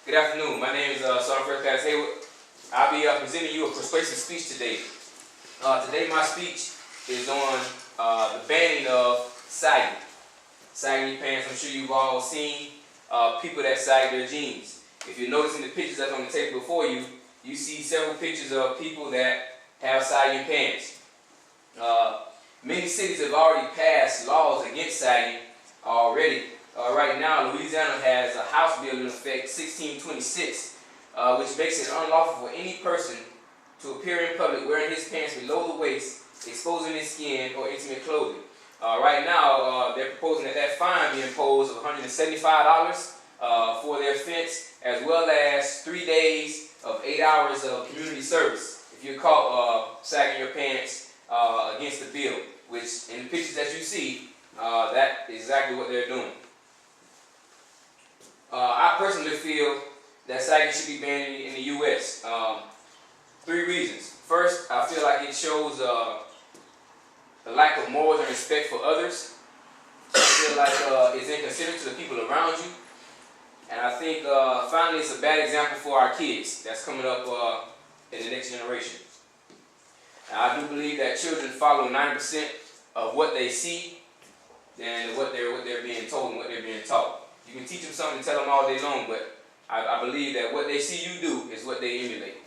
Good afternoon. My name is Sergeant First Class Hayward. I'll be presenting you a persuasive speech today. Today my speech is on the banning of sagging. Sagging your pants. I'm sure you've all seen people that sag their jeans. If you're noticing the pictures that's on the table before you, you see several pictures of people that have sagging pants. Many cities have already passed laws against sagging already. Right now, Louisiana has a House bill in effect, 1626, which makes it unlawful for any person to appear in public wearing his pants below the waist, exposing his skin or intimate clothing. Right now, they're proposing that fine be imposed of $175 for their offense, as well as 3 days of 8 hours of community service if you're caught sagging your pants against the bill, which in the pictures that you see, that is exactly what they're doing. I personally feel that sagging should be banned in the U.S. 3 reasons. First, I feel like it shows a lack of morals and respect for others. I feel like it's inconsiderate to the people around you. And I think, finally, it's a bad example for our kids that's coming up in the next generation. And I do believe that children follow 90% of what they see than what they're being told and what they're being taught. You can teach them something and tell them all day long, but I believe that what they see you do is what they emulate.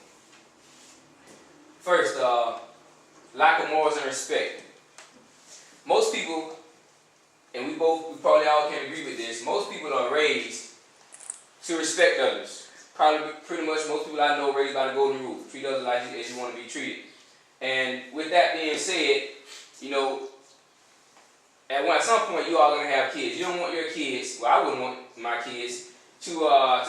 First, lack of morals and respect. Most people, and we probably all can agree with this, most people are raised to respect others. Probably pretty much most people I know are raised by the golden rule. Treat others like as you want to be treated. And with that being said, you know, at some point you are going to have kids. You don't want your kids, well, I wouldn't want my kids to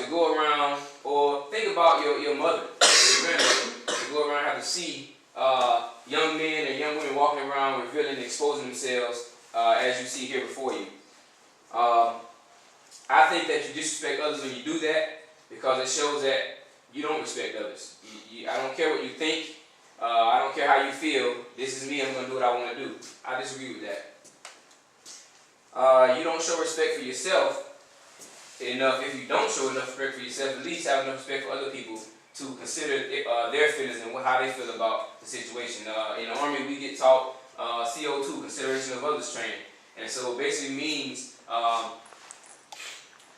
go around, or think about your mother, or your grandmother, to go around and have to see young men and young women walking around revealing and exposing themselves as you see here before you. I think that you disrespect others when you do that, because it shows that you don't respect others. I don't care what you think. I don't care how you feel. This is me. I'm going to do what I want to do. I disagree with that. You don't show respect for yourself enough. If you don't show enough respect for yourself, at least have enough respect for other people to consider their feelings and how they feel about the situation. In the Army, we get taught CO2, consideration of others training. And so it basically means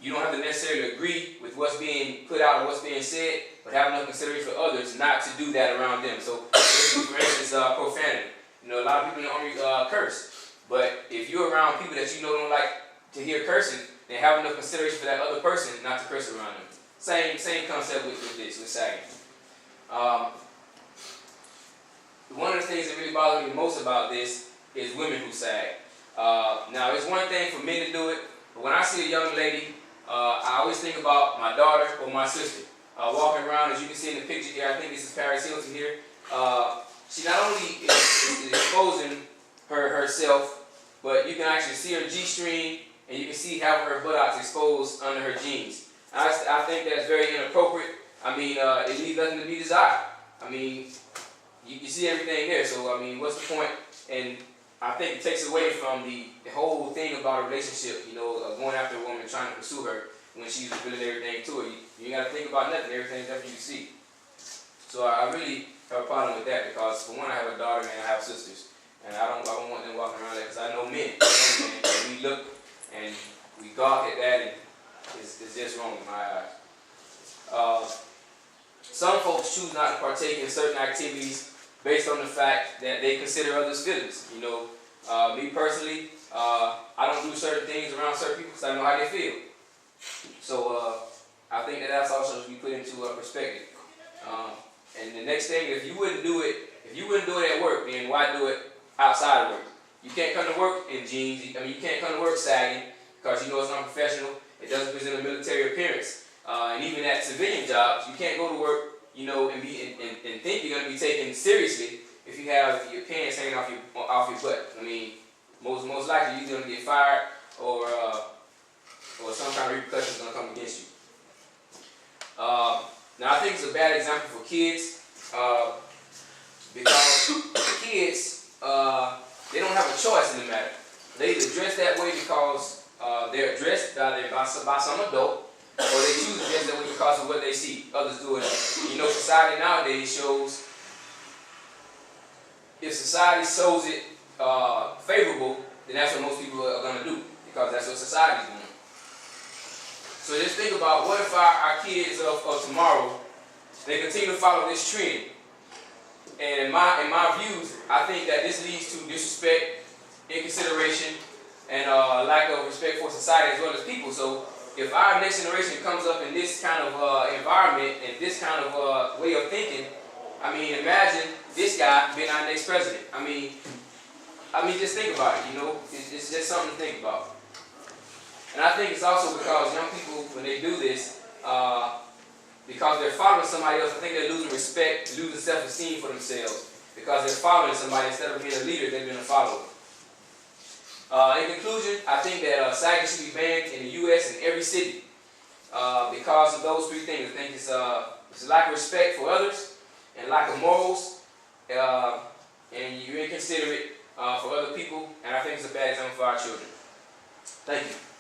you don't have to necessarily agree with what's being put out or what's being said, but have enough consideration for others not to do that around them. So, for instance, profanity. You know, a lot of people in the Army curse. But if you're around people that you know don't like to hear cursing, then have enough consideration for that other person not to curse around them. Same concept with sagging. One of the things that really bothers me most about this is women who sag. Now, it's one thing for men to do it, but when I see a young lady, I always think about my daughter or my sister walking around. As you can see in the picture here, I think this is Paris Hilton here. She not only is exposing herself, but you can actually see her G-string, and you can see how her buttocks exposed under her jeans. I think that's very inappropriate. I mean, it leaves nothing to be desired. I mean, you see everything there, so I mean, what's the point? And I think it takes away from the whole thing about a relationship, you know, going after a woman, trying to pursue her when she's revealing everything to her. You got to think about nothing, everything's up to you to see. So I really have a problem with that, because for one, I have a daughter and I have sisters. And I don't want them walking around there, because I know men. And we look and we gawk at that, and it's just wrong in my eyes. Some folks choose not to partake in certain activities based on the fact that they consider others' feelings. You know, me personally, I don't do certain things around certain people because I know how they feel. So I think that's also to be put into perspective. And the next thing, if you wouldn't do it at work, then why do it outside of work? You can't come to work in jeans. I mean, you can't come to work sagging because you know it's unprofessional. It doesn't present a military appearance. And even at civilian jobs, you can't go to work, you know, and think you're going to be taken seriously if you have your pants hanging off your butt. I mean, most likely you're going to get fired, or some kind of repercussions going to come against you. Now, I think it's a bad example for kids because kids. They don't have a choice in the matter. They either dress that way because they're addressed by some adult, or they choose to dress that way because because of what they see others do it. You know, society nowadays shows, if society shows it favorable, then that's what most people are going to do, because that's what society's doing. So just think about, what if our kids of tomorrow, they continue to follow this trend? And in my views, I think that this leads to disrespect, inconsideration, and lack of respect for society as well as people. So if our next generation comes up in this kind of environment and this kind of way of thinking, I mean, imagine this guy being our next president. I mean, just think about it. You know, it's just something to think about. And I think it's also because young people, when they do this, because they're following somebody else, I think they're losing respect, losing self-esteem for themselves, because they're following somebody instead of being a leader, they've been a follower. In conclusion, I think that sagging should be banned in the U.S. and every city because of those three things. I think it's a lack of respect for others, and lack of morals, and you're inconsiderate for other people, and I think it's a bad example for our children. Thank you.